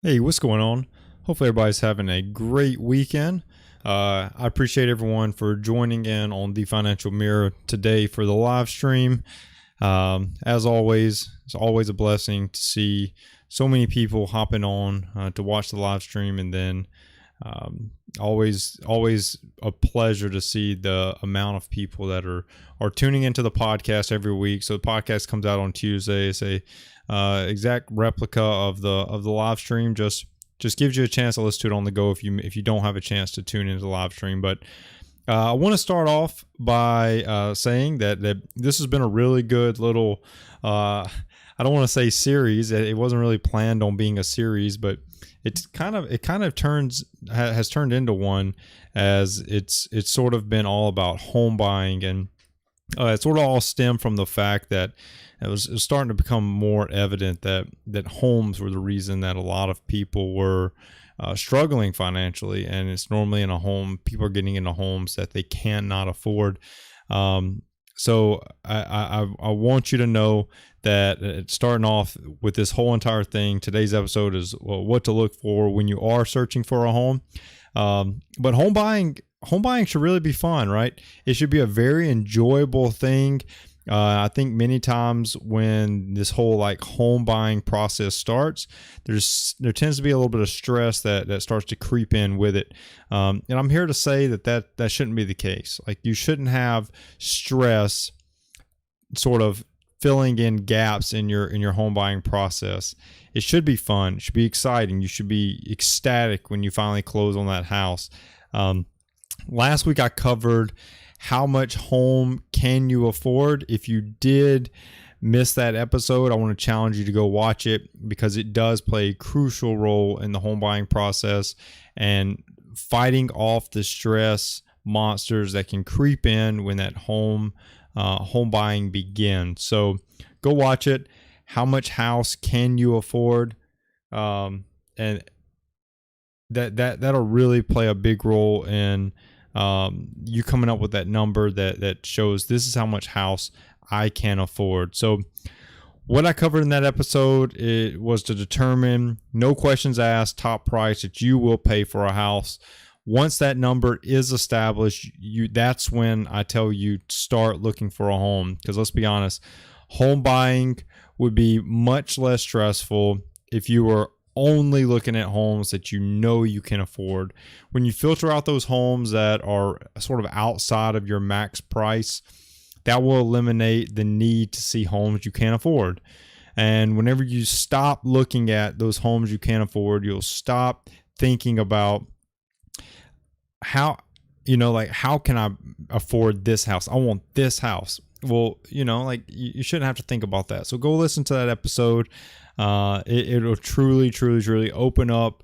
Hey, what's going on? Hopefully, everybody's having a great weekend. I appreciate everyone for joining in on the Financial Mirror today for the live stream. As always, it's always a blessing to see so many people hopping on to watch the live stream, and then always a pleasure to see the amount of people that are tuning into the podcast every week. So the podcast comes out on Tuesday. It's a exact replica of the live stream. Just gives you a chance to listen to it on the go if you don't have a chance to tune into the live stream. But I want to start off by saying that this has been a really good little I don't want to say series. It wasn't really planned on being a series, but has turned into one, as it's sort of been all about home buying, and it sort of all stemmed from the fact that it was starting to become more evident that homes were the reason that a lot of people were struggling financially. And it's normally in a home, people are getting into homes that they cannot afford. So I want you to know that starting off with this whole entire thing, today's episode is what to look for when you are searching for a home. But home buying should really be fun, right? It should be a very enjoyable thing. I think many times when this whole home buying process starts, there tends to be a little bit of stress that starts to creep in with it. And I'm here to say that shouldn't be the case. You shouldn't have stress sort of filling in gaps in your home buying process. It should be fun. It should be exciting. You should be ecstatic when you finally close on that house. Last week I covered how much home can you afford. If you did miss that episode, I want to challenge you to go watch it, because it does play a crucial role in the home buying process and fighting off the stress monsters that can creep in when that home buying begins. So go watch it. How much house can you afford? And that'll really play a big role in you coming up with that number that shows this is how much house I can afford. So what I covered in that episode, it was to determine, no questions asked, top price that you will pay for a house. Once that number is established, that's when I tell you to start looking for a home. Because let's be honest, home buying would be much less stressful if you were only looking at homes that you can afford. When you filter out those homes that are sort of outside of your max price, that will eliminate the need to see homes you can't afford. And whenever you stop looking at those homes you can't afford, you'll stop thinking about how can I afford this house? I want this house. Well, you shouldn't have to think about that. So go listen to that episode. It'll truly open up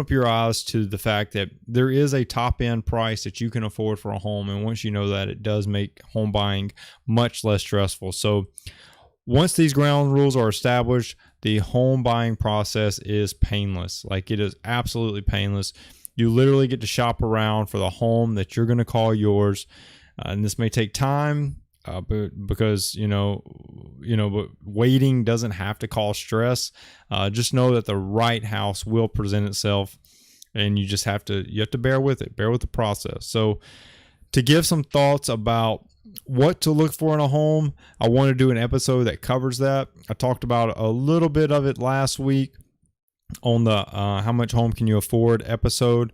your eyes to the fact that there is a top end price that you can afford for a home. And once you know that, it does make home buying much less stressful. So once these ground rules are established, the home buying process is painless. It is absolutely painless. You literally get to shop around for the home that you're going to call yours. And this may take time. Because but waiting doesn't have to cause stress. Just know that the right house will present itself, and you have to bear with it, bear with the process. So, to give some thoughts about what to look for in a home, I want to do an episode that covers that. I talked about a little bit of it last week on the how much home can you afford episode.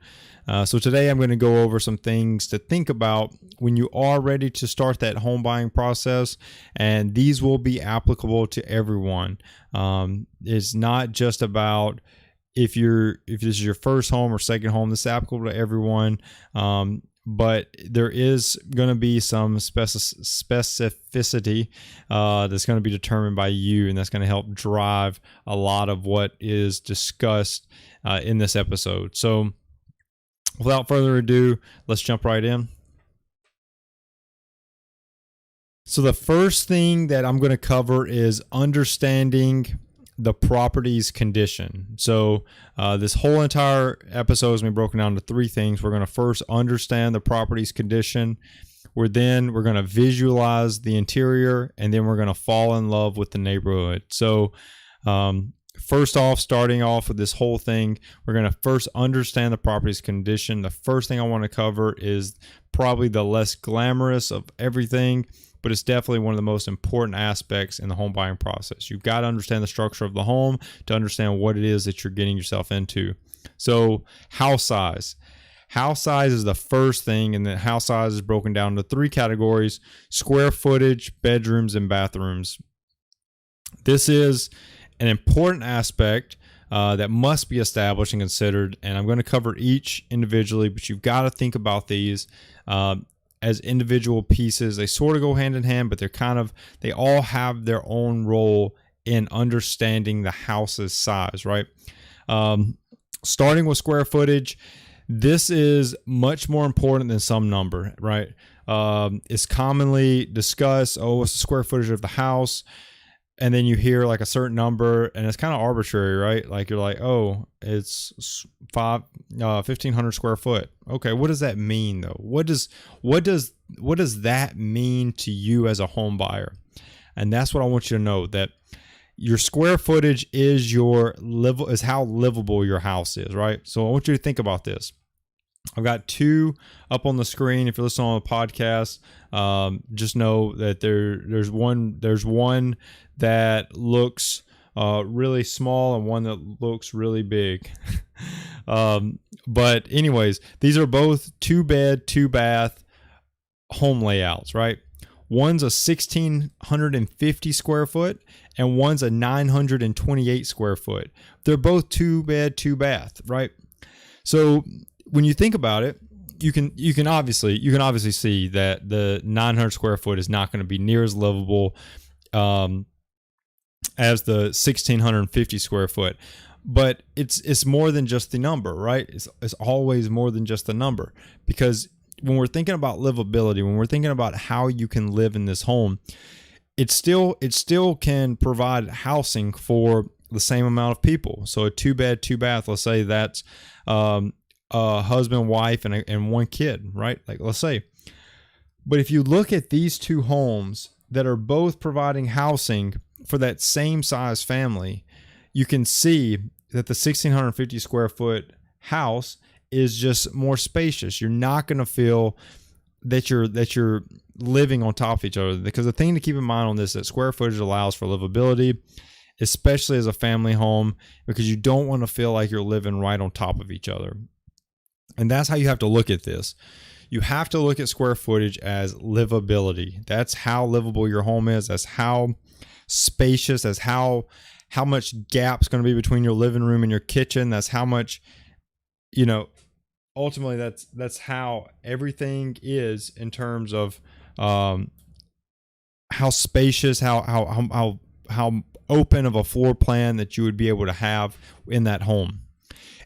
So today I'm going to go over some things to think about when you are ready to start that home buying process, and these will be applicable to everyone. It's not just about if this is your first home or second home. This is applicable to everyone. But there is going to be some specificity that's going to be determined by you, and that's going to help drive a lot of what is discussed in this episode. So without further ado, let's jump right in. So the first thing that I'm going to cover is understanding the property's condition. So this whole entire episode is going to be broken down to three things. We're going to first understand the property's condition. We're going to visualize the interior, and then we're going to fall in love with the neighborhood. So First off, starting off with this whole thing, we're going to first understand the property's condition. The first thing I want to cover is probably the less glamorous of everything, but it's definitely one of the most important aspects in the home buying process. You've got to understand the structure of the home to understand what it is that you're getting yourself into. So house size. House size is the first thing, and the house size is broken down into 3 categories: square footage, bedrooms, and bathrooms. This is an important aspect that must be established and considered, and I'm going to cover each individually, but you've got to think about these as individual pieces. They sort of go hand in hand, but they all have their own role in understanding the house's size, right? Starting with square footage, this is much more important than some number, right? It's commonly discussed, what's the square footage of the house? And then you hear like a certain number, and it's kind of arbitrary, right? Like you're like, it's 1,500 square foot. Okay, what does that mean though? What does that mean to you as a home buyer? And that's what I want you to know, that your square footage is how livable your house is, right? So I want you to think about this. I've got 2 up on the screen. If you're listening on a podcast, just know that there's one that looks really small and one that looks really big. But anyways, these are both 2-bed, 2-bath home layouts, right? One's a 1,650 square foot and one's a 928 square foot. They're both 2-bed, 2-bath, right? So when you think about it, you can obviously see that the 900 square foot is not going to be near as livable as the 1,650 square foot. But it's more than just the number, right? It's always more than just the number, because when we're thinking about livability, when we're thinking about how you can live in this home, it still can provide housing for the same amount of people. So a 2-bed, 2-bath, let's say that's a husband, wife, and 1 kid, right? Like, let's say. But if you look at these 2 homes that are both providing housing for that same size family, you can see that the 1,650 square foot house is just more spacious. You're not going to feel that you're living on top of each other, because the thing to keep in mind on this is that square footage allows for livability, especially as a family home, because you don't want to feel like you're living right on top of each other. And that's how you have to look at this. You have to look at square footage as livability. That's how livable your home is. That's how spacious. That's how much gap's going to be between your living room and your kitchen. That's how much, ultimately that's how everything is in terms of how spacious, how open of a floor plan that you would be able to have in that home.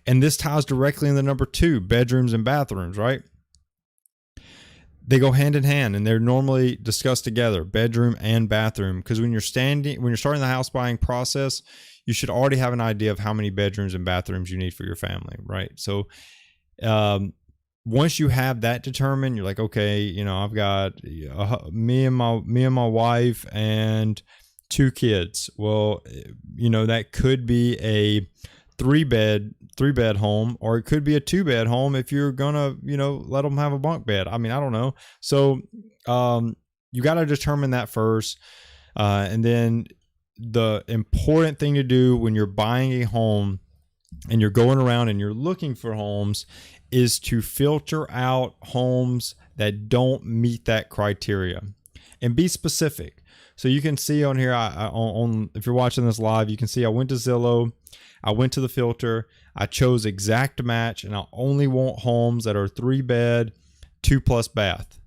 And this ties directly into number 2, bedrooms and bathrooms, right? They go hand in hand, and they're normally discussed together, bedroom and bathroom, because when you're starting the house buying process, you should already have an idea of how many bedrooms and bathrooms you need for your family, right? So once you have that determined, you're like, okay, I've got me and my wife and 2 kids. Well, that could be a 3-bed home, or it could be a 2-bed home if you're gonna let them have a bunk bed. I mean, I don't know. So you got to determine that first, and then the important thing to do when you're buying a home and you're going around and you're looking for homes is to filter out homes that don't meet that criteria and be specific. So you can see on here, if you're watching this live, you can see I went to Zillow, I went to the filter, I chose exact match, and I only want homes that are 3-bed, 2+ bath.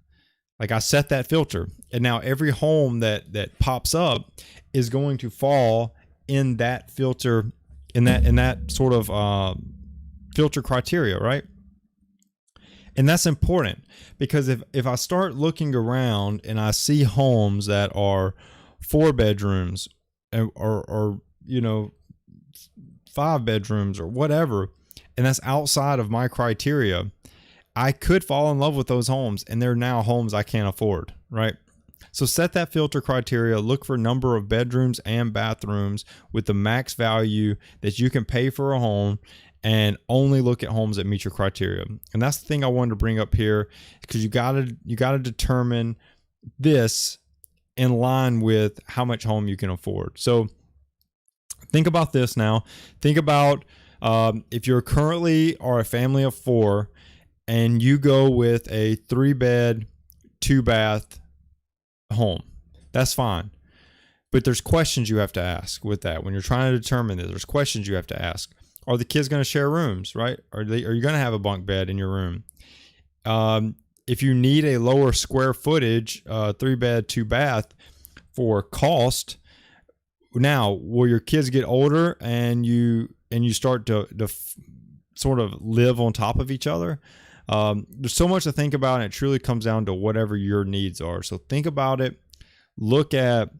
Like, I set that filter, and now every home that pops up is going to fall in that filter, in that sort of filter criteria, right? And that's important, because if I start looking around and I see homes that are 4 bedrooms or 5 bedrooms or whatever, and that's outside of my criteria, I could fall in love with those homes, and they're now homes I can't afford, right? So set that filter criteria, look for number of bedrooms and bathrooms with the max value that you can pay for a home, and only look at homes that meet your criteria. And that's the thing I wanted to bring up here, because you gotta determine this in line with how much home you can afford. So think about this now. Think about if you're currently are a family of 4 and you go with a 3-bed, 2-bath home. That's fine. But there's questions you have to ask with that. When you're trying to determine this, there's questions you have to ask. Are the kids going to share rooms, right? Are you going to have a bunk bed in your room? If you need a lower square footage, 3-bed, 2-bath for cost, now will your kids get older and you start to sort of live on top of each other? There's so much to think about, and it truly comes down to whatever your needs are. So think about it. Look at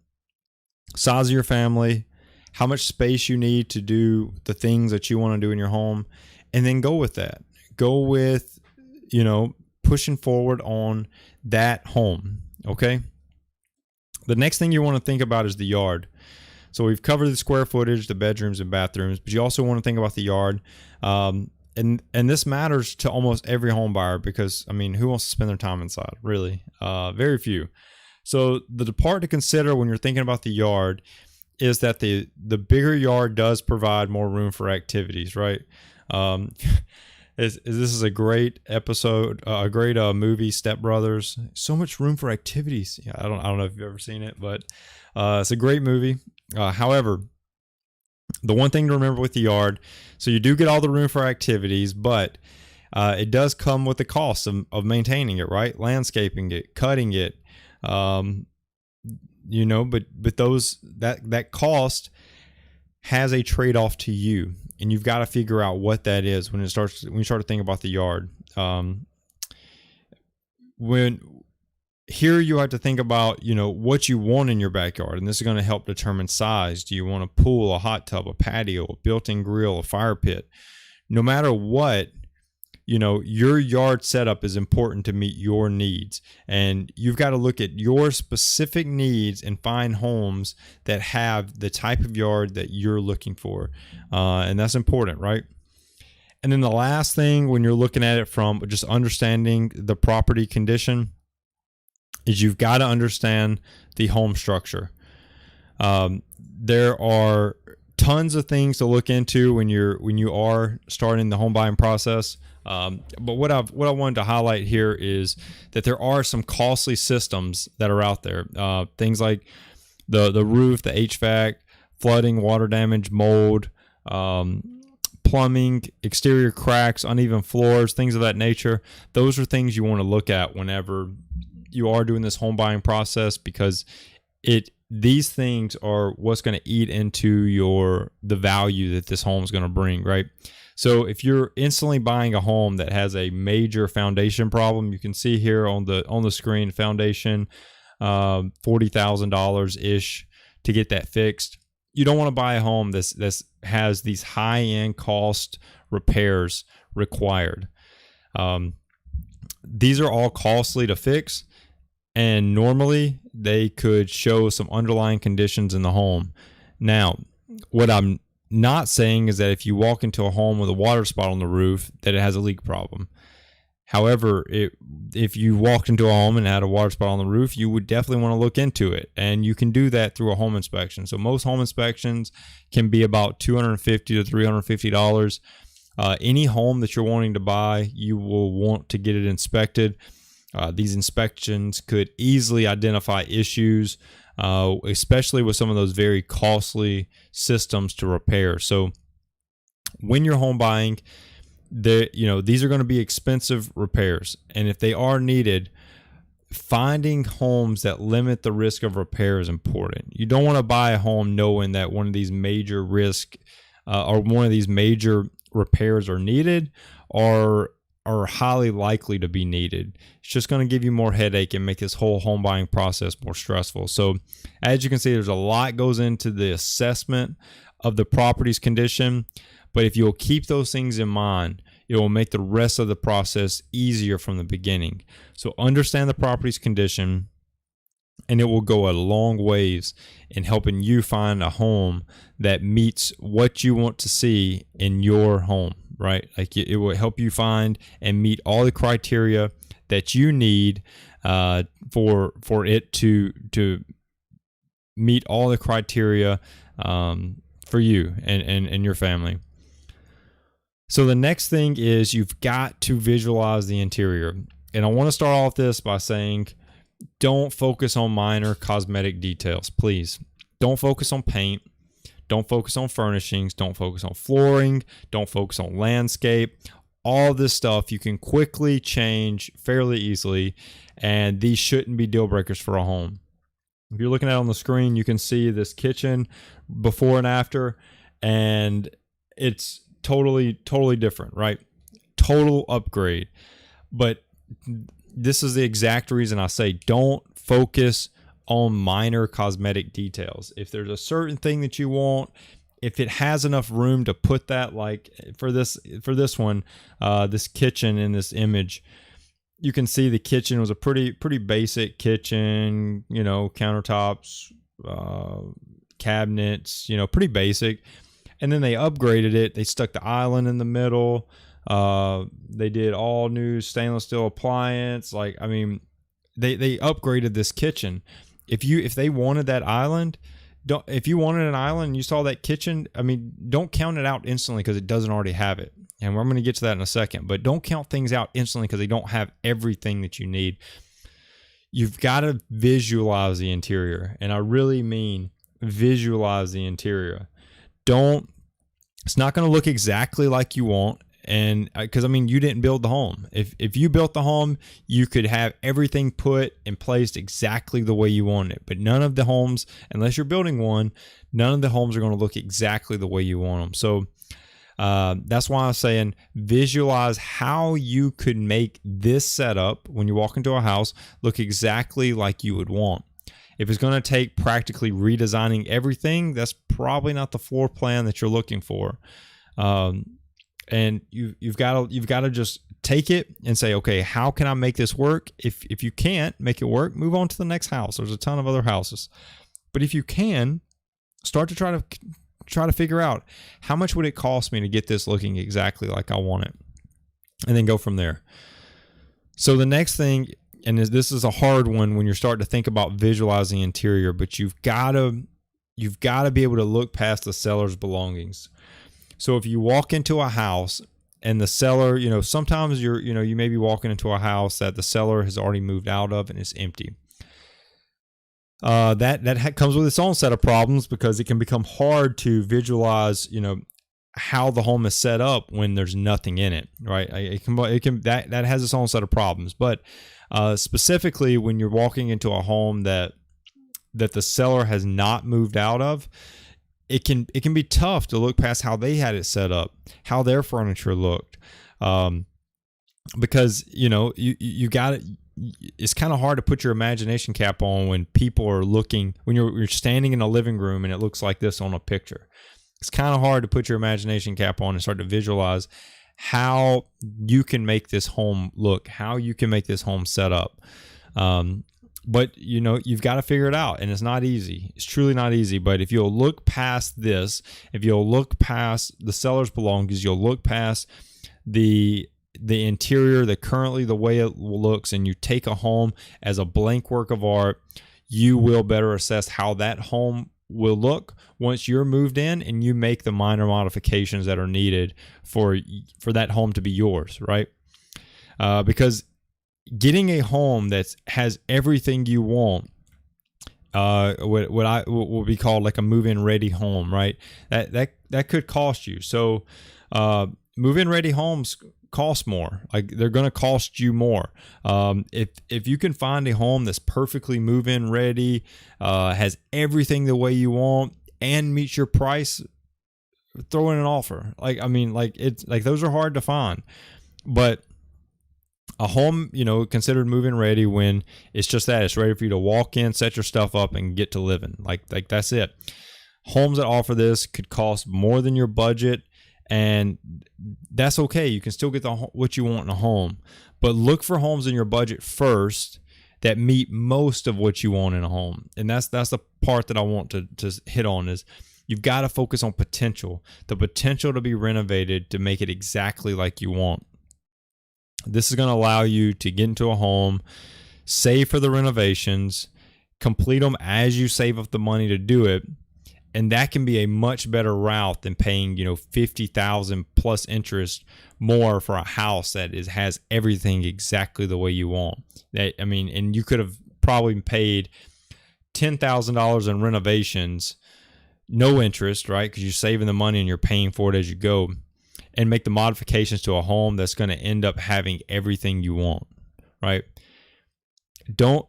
size of your family, how much space you need to do the things that you want to do in your home, and then go with that. Go with, pushing forward on that home. Okay. The next thing you want to think about is the yard. So we've covered the square footage, the bedrooms and bathrooms, but you also want to think about the yard. And this matters to almost every home buyer, because who wants to spend their time inside? Really, very few. So the part to consider when you're thinking about the yard is that the bigger yard does provide more room for activities, right? This is a great episode, a great movie, Step Brothers. So much room for activities. Yeah, I don't know if you've ever seen it, but it's a great movie. However, the one thing to remember with the yard, so you do get all the room for activities, but it does come with the cost of maintaining it, right? Landscaping it, cutting it, but that cost has a trade-off to you, and you've got to figure out what that is when you start to think about the yard. Here you have to think about, what you want in your backyard, and this is going to help determine size. Do you want a pool, a hot tub, a patio, a built-in grill, a fire pit? No matter what, your yard setup is important to meet your needs, and you've got to look at your specific needs and find homes that have the type of yard that you're looking for, and that's important, right? And then the last thing, when you're looking at it from just understanding the property condition, is you've got to understand the home structure. There are tons of things to look into when you are starting the home buying process. But what I wanted to highlight here is that there are some costly systems that are out there. Things like the roof, the HVAC, flooding, water damage, mold, plumbing, exterior cracks, uneven floors, things of that nature. Those are things you want to look at whenever you are doing this home buying process, because these things are what's going to eat into the value that this home is going to bring, right? So if you're instantly buying a home that has a major foundation problem, you can see here on the screen, foundation, $40,000 ish to get that fixed. You don't want to buy a home that has these high-end cost repairs required. These are all costly to fix, and normally they could show some underlying conditions in the home. Now, what I'm not saying is that if you walk into a home with a water spot on the roof, that it has a leak problem. However, if you walked into a home and had a water spot on the roof, you would definitely want to look into it, and you can do that through a home inspection. So most home inspections can be about $250 to $350. Any home that you're wanting to buy, you will want to get it inspected. These inspections could easily identify issues, especially with some of those very costly systems to repair. So when you're home buying, these are going to be expensive repairs, and if they are needed, finding homes that limit the risk of repair is important. You don't want to buy a home knowing that one of these major major repairs are needed or are highly likely to be needed. It's just going to give you more headache and make this whole home buying process more stressful. So as you can see, there's a lot goes into the assessment of the property's condition, but if you'll keep those things in mind, it will make the rest of the process easier from the beginning. So understand the property's condition and it will go a long ways in helping you find a home that meets what you want to see in your home, right? Like it will help you find and meet all the criteria that you need for it to meet all the criteria for you and your family. So the next thing is you've got to visualize the interior. And I want to start off this by saying, don't focus on minor cosmetic details, please. Don't focus on paint. Don't focus on furnishings. Don't focus on flooring. Don't focus on landscape. All this stuff you can quickly change fairly easily, and these shouldn't be deal breakers for a home. If you're looking at it on the screen, you can see this kitchen before and after, and it's totally different, right? Total upgrade. But this is the exact reason I say don't focus on minor cosmetic details. If there's a certain thing that you want, if it has enough room to put that, like for this one, this kitchen in this image, you can see the kitchen was a pretty basic kitchen, you know, countertops, cabinets, you know, pretty basic. And then they upgraded it. They stuck the island in the middle. They did all new stainless steel appliance. Like, I mean, they upgraded this kitchen. If they wanted that island, if you wanted an island and you saw that kitchen, I mean, don't count it out instantly because it doesn't already have it. And I'm going to get to that in a second, but don't count things out instantly because they don't have everything that you need. You've got to visualize the interior. And I really mean visualize the interior. It's not going to look exactly like you want. And because, I mean, you didn't build the home. If you built the home, you could have everything put and placed exactly the way you want it. But none of the homes, unless you're building one, none of the homes are going to look exactly the way you want them. So that's why I'm saying visualize how you could make this setup when you walk into a house look exactly like you would want. If it's going to take practically redesigning everything, that's probably not the floor plan that you're looking for. And you've got to just take it and say, okay, how can I make this work? If you can't make it work, move on to the next house. There's a ton of other houses. But if you can, start to try to figure out how much would it cost me to get this looking exactly like I want it, and then go from there. So the next thing, and this is a hard one when you're starting to think about visualizing interior, but you've got to be able to look past the seller's belongings. So if you walk into a house and the seller, you know, sometimes you may be walking into a house that the seller has already moved out of and it's empty. That comes with its own set of problems because it can become hard to visualize, you know, how the home is set up when there's nothing in it, right? That has its own set of problems. But specifically when you're walking into a home that the seller has not moved out of, it can be tough to look past how they had it set up, how their furniture looked, because you know you got it. It's kind of hard to put your imagination cap on when people are looking, when you're standing in a living room and it looks like this on a picture. It's kind of hard to put your imagination cap on and start to visualize how you can make this home look, how you can make this home set up. But you know, you've got to figure it out, and it's not easy. It's truly not easy. But if you'll look past this, if you'll look past the seller's belongings, you'll look past the interior, the way it looks, and you take a home as a blank work of art, you will better assess how that home will look once you're moved in and you make the minor modifications that are needed for that home to be yours, right? Because getting a home that has everything you want, what will be called like a move-in ready home, right? That could cost you. So move-in ready homes cost more. Like they're going to cost you more. If you can find a home that's perfectly move-in ready, has everything the way you want, and meets your price, throw in an offer. It's like those are hard to find, but a home, you know, considered move-in ready when it's just that it's ready for you to walk in, set your stuff up, and get to living. Like that's it. Homes that offer this could cost more than your budget, and that's okay. You can still get what you want in a home, but look for homes in your budget first that meet most of what you want in a home. And that's the part that I want to hit on is you've got to focus on potential, the potential to be renovated to make it exactly like you want. This is going to allow you to get into a home, save for the renovations, complete them as you save up the money to do it. And that can be a much better route than paying, $50,000 plus interest more for a house that has everything exactly the way you want. And you could have probably paid $10,000 in renovations, no interest, right? Because you're saving the money and you're paying for it as you go, and make the modifications to a home that's going to end up having everything you want, right? Don't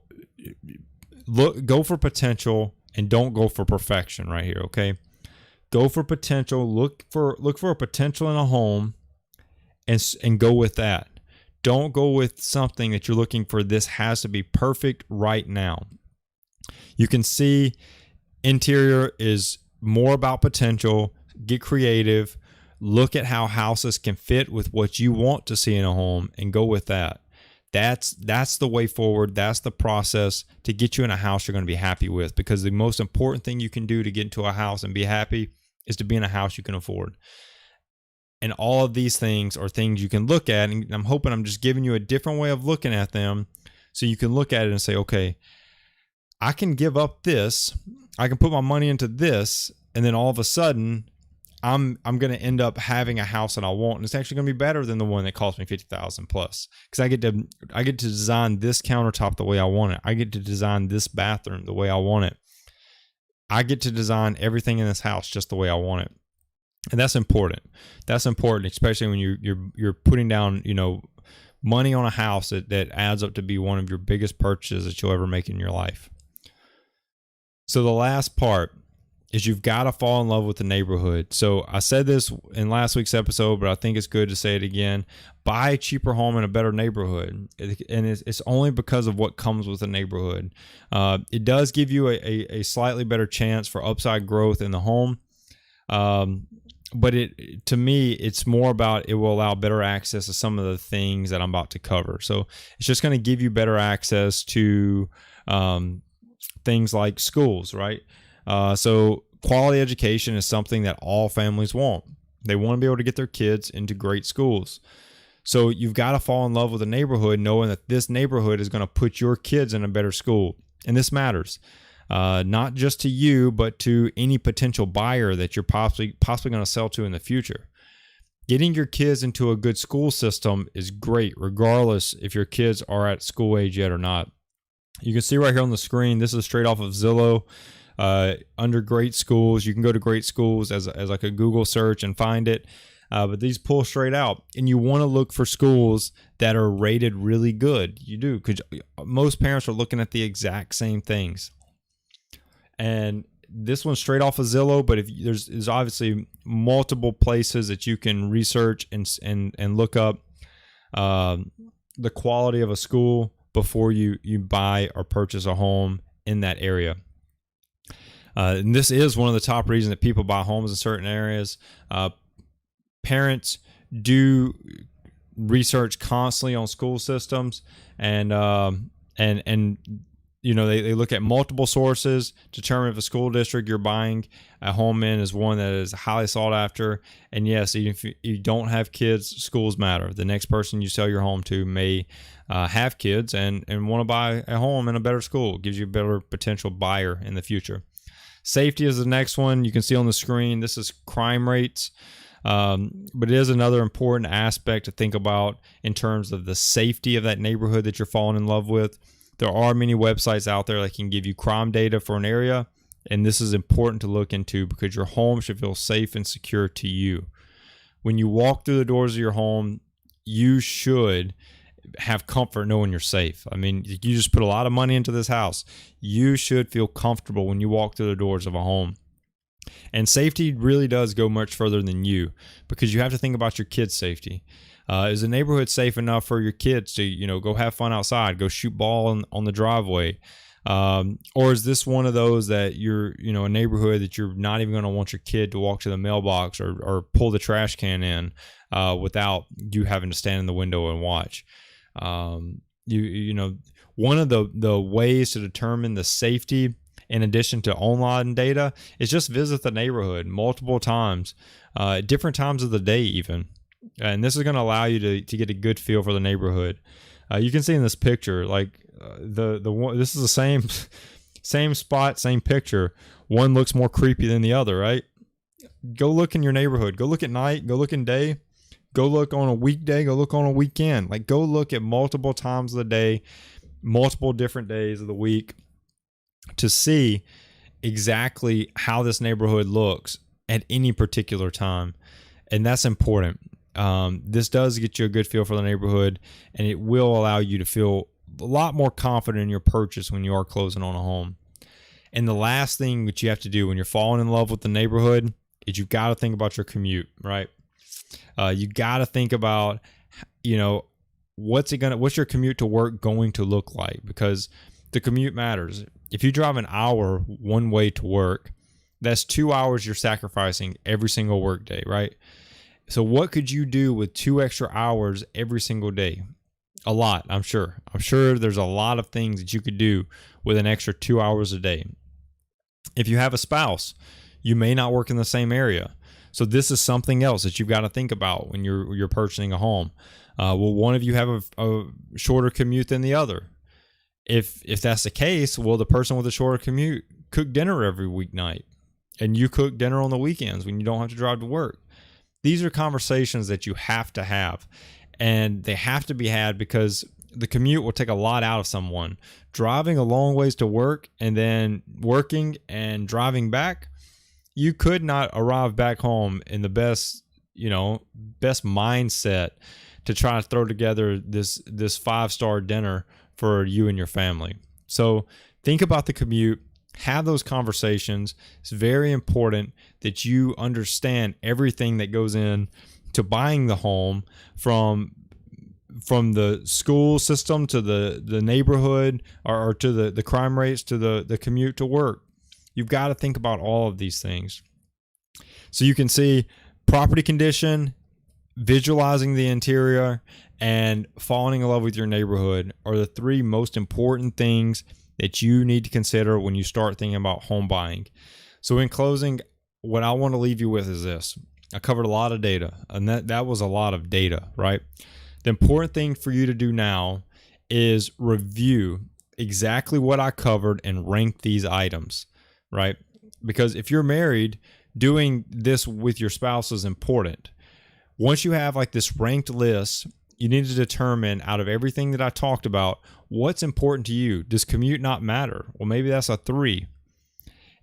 go for potential. And don't go for perfection right here, okay? Go for potential. Look for a potential in a home, and go with that. Don't go with something that you're looking for. This has to be perfect right now. You can see interior is more about potential. Get creative. Look at how houses can fit with what you want to see in a home, and go with that. That's the way forward. That's the process to get you in a house you're going to be happy with, because the most important thing you can do to get into a house and be happy is to be in a house you can afford. And all of these things are things you can look at, and I'm hoping I'm just giving you a different way of looking at them so you can look at it and say, okay, I can give up this, I can put my money into this, and then all of a sudden I'm going to end up having a house that I want, and it's actually going to be better than the one that cost me $50,000 plus, because I get to design this countertop the way I want it. I get to design this bathroom the way I want it. I get to design everything in this house just the way I want it, and that's important. That's important, especially when you're putting down money on a house that adds up to be one of your biggest purchases that you'll ever make in your life. So the last part is you've got to fall in love with the neighborhood. So I said this in last week's episode, but I think it's good to say it again. Buy a cheaper home in a better neighborhood. And it's only because of what comes with the neighborhood. It does give you a slightly better chance for upside growth in the home. But to me, it's more about it will allow better access to some of the things that I'm about to cover. So it's just going to give you better access to things like schools, right? So quality education is something that all families want. They want to be able to get their kids into great schools. So you've got to fall in love with the neighborhood, knowing that this neighborhood is going to put your kids in a better school. And this matters, not just to you, but to any potential buyer that you're possibly going to sell to in the future. Getting your kids into a good school system is great, regardless if your kids are at school age yet or not. You can see right here on the screen, this is straight off of Zillow. Under great schools, you can go to great schools as like a Google search and find it. But these pull straight out, and you want to look for schools that are rated really good. You do, because most parents are looking at the exact same things. And this one's straight off of Zillow, but if there's obviously multiple places that you can research and look up the quality of a school before you buy or purchase a home in that area. And this is one of the top reasons that people buy homes in certain areas. Parents do research constantly on school systems, and they look at multiple sources, determine if a school district you're buying a home in is one that is highly sought after. And yes, even if you don't have kids, schools matter. The next person you sell your home to may have kids and want to buy a home in a better school. It gives you a better potential buyer in the future. Safety is the next one. You can see on the screen, this is crime rates. But it is another important aspect to think about in terms of the safety of that neighborhood that you're falling in love with. There are many websites out there that can give you crime data for an area, and this is important to look into because your home should feel safe and secure to you. When you walk through the doors of your home, you should have comfort knowing you're safe. I mean, you just put a lot of money into this house. You should feel comfortable when you walk through the doors of a home. And safety really does go much further than you, because you have to think about your kids' safety. Is the neighborhood safe enough for your kids to, go have fun outside, go shoot ball on the driveway? Or is this one of those that you're, a neighborhood that you're not even going to want your kid to walk to the mailbox or pull the trash can in without you having to stand in the window and watch? What One of the ways to determine the safety, in addition to online data, is just visit the neighborhood multiple times, different times of the day even. And this is going to allow you to get a good feel for the neighborhood. You can see in this picture, like the one, this is the same spot, same picture. One looks more creepy than the other, right? Go look in your neighborhood. Go look at night. Go look in day. Go look on a weekday. Go look on a weekend. Like, go look at multiple times of the day, multiple different days of the week, to see exactly how this neighborhood looks at any particular time. And that's important. This does get you a good feel for the neighborhood, and it will allow you to feel a lot more confident in your purchase when you are closing on a home. And the last thing that you have to do when you're falling in love with the neighborhood is you've got to think about your commute, right? You got to think about, what's your commute to work going to look like? Because the commute matters. If you drive an hour one way to work, that's 2 hours you're sacrificing every single work day, right? So what could you do with 2 extra hours every single day? A lot, I'm sure. I'm sure there's a lot of things that you could do with an extra 2 hours a day. If you have a spouse, you may not work in the same area. So this is something else that you've got to think about when you're purchasing a home. Will one of you have a shorter commute than the other? If that's the case, will the person with a shorter commute cook dinner every weeknight, and you cook dinner on the weekends when you don't have to drive to work? These are conversations that you have to have, and they have to be had because the commute will take a lot out of someone. Driving a long ways to work and then working and driving back, you could not arrive back home in the best mindset to try to throw together this 5-star dinner for you and your family. So think about the commute. Have those conversations. It's very important that you understand everything that goes in to buying the home, from the school system to the neighborhood, or to the crime rates, to the commute to work. You've got to think about all of these things. So you can see property condition, visualizing the interior, and falling in love with your neighborhood are the 3 most important things that you need to consider when you start thinking about home buying. So in closing, what I want to leave you with is this. I covered a lot of data, and that was a lot of data, right? The important thing for you to do now is review exactly what I covered and rank these items, right? Because if you're married, doing this with your spouse is important. Once you have like this ranked list, you need to determine, out of everything that I talked about, what's important to you. Does commute not matter? Well, maybe that's a 3.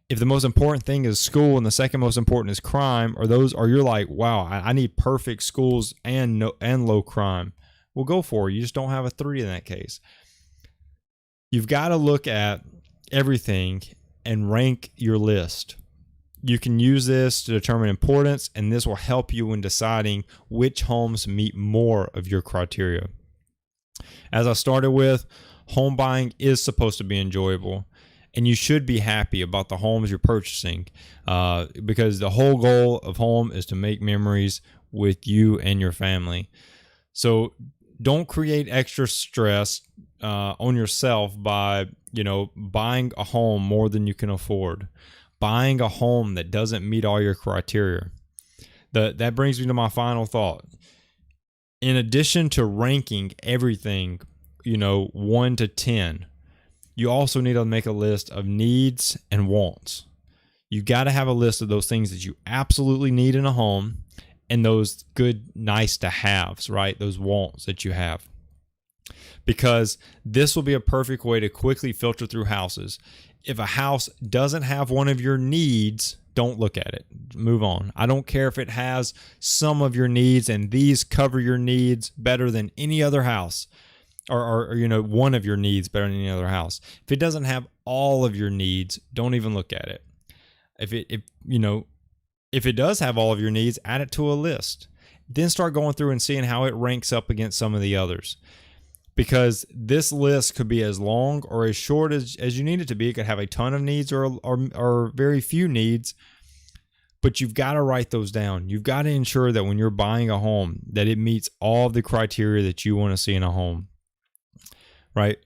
If the most important thing is school and the second most important is crime, or you're like, wow, I need perfect schools and low crime, well, go for it. You just don't have a 3 in that case. You've got to look at everything and rank your list. You can use this to determine importance, and this will help you in deciding which homes meet more of your criteria. As I started with, home buying is supposed to be enjoyable, and you should be happy about the homes you're purchasing, because the whole goal of home is to make memories with you and your family. So don't create extra stress on yourself by buying a home more than you can afford. Buying a home that doesn't meet all your criteria. That brings me to my final thought. In addition to ranking everything, 1 to 10, you also need to make a list of needs and wants. You got to have a list of those things that you absolutely need in a home, and those good, nice to haves, right? Those wants that you have. Because this will be a perfect way to quickly filter through houses. If a house doesn't have one of your needs, don't look at it. Move on. I don't care if it has some of your needs and these cover your needs better than any other house, or one of your needs better than any other house. If it doesn't have all of your needs, don't even look at it. If it does have all of your needs, add it to a list. Then start going through and seeing how it ranks up against some of the others. Because this list could be as long or as short as you need it to be. It could have a ton of needs or very few needs, but you've got to write those down. You've got to ensure that when you're buying a home, that it meets all of the criteria that you want to see in a home, right?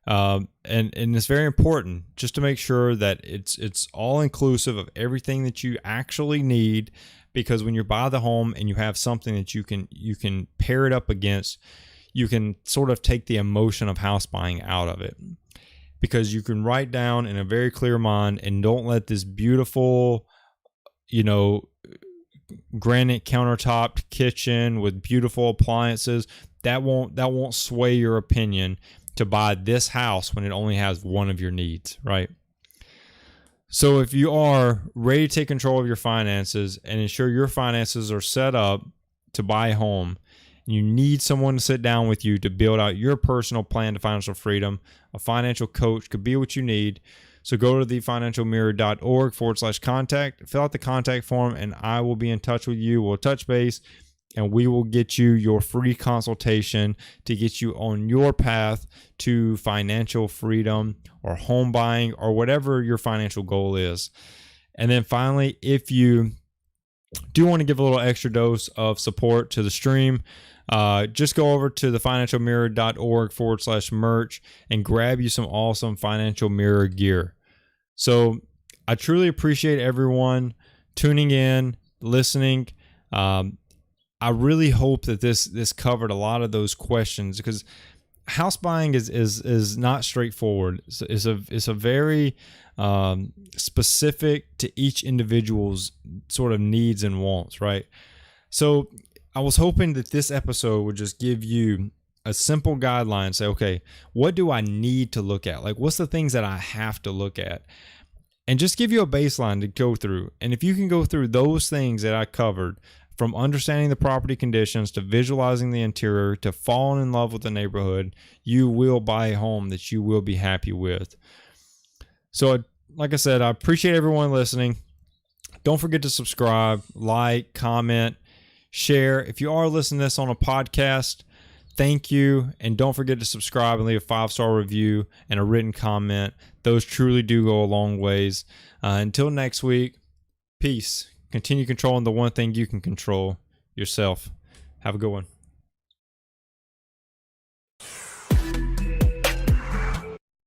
And it's very important just to make sure that it's all inclusive of everything that you actually need, because when you buy the home and you have something that you can pair it up against, you can sort of take the emotion of house buying out of it, because you can write down in a very clear mind and don't let this beautiful, granite countertopped kitchen with beautiful appliances that won't sway your opinion to buy this house when it only has one of your needs, right? So if you are ready to take control of your finances and ensure your finances are set up to buy a home, you need someone to sit down with you to build out your personal plan to financial freedom. A financial coach could be what you need. So go to thefinancialmirror.org/contact, fill out the contact form, and I will be in touch with you. We'll touch base, and we will get you your free consultation to get you on your path to financial freedom or home buying or whatever your financial goal is. And then finally, if you do want to give a little extra dose of support to the stream, just go over to thefinancialmirror.org/merch and grab you some awesome Financial Mirror gear. So I truly appreciate everyone tuning in, listening. I really hope that this covered a lot of those questions, because house buying is not straightforward. It's a very specific to each individual's sort of needs and wants, right? So I was hoping that this episode would just give you a simple guideline. Say, okay, what do I need to look at? Like, what's the things that I have to look at? And just give you a baseline to go through. And if you can go through those things that I covered, from understanding the property conditions to visualizing the interior to falling in love with the neighborhood, you will buy a home that you will be happy with. So, like I said, I appreciate everyone listening. Don't forget to subscribe, like, comment, share. If you are listening to this on a podcast, thank you. And don't forget to subscribe and leave a 5-star review and a written comment. Those truly do go a long ways. Until next week, peace. Continue controlling the one thing you can control, yourself. Have a good one.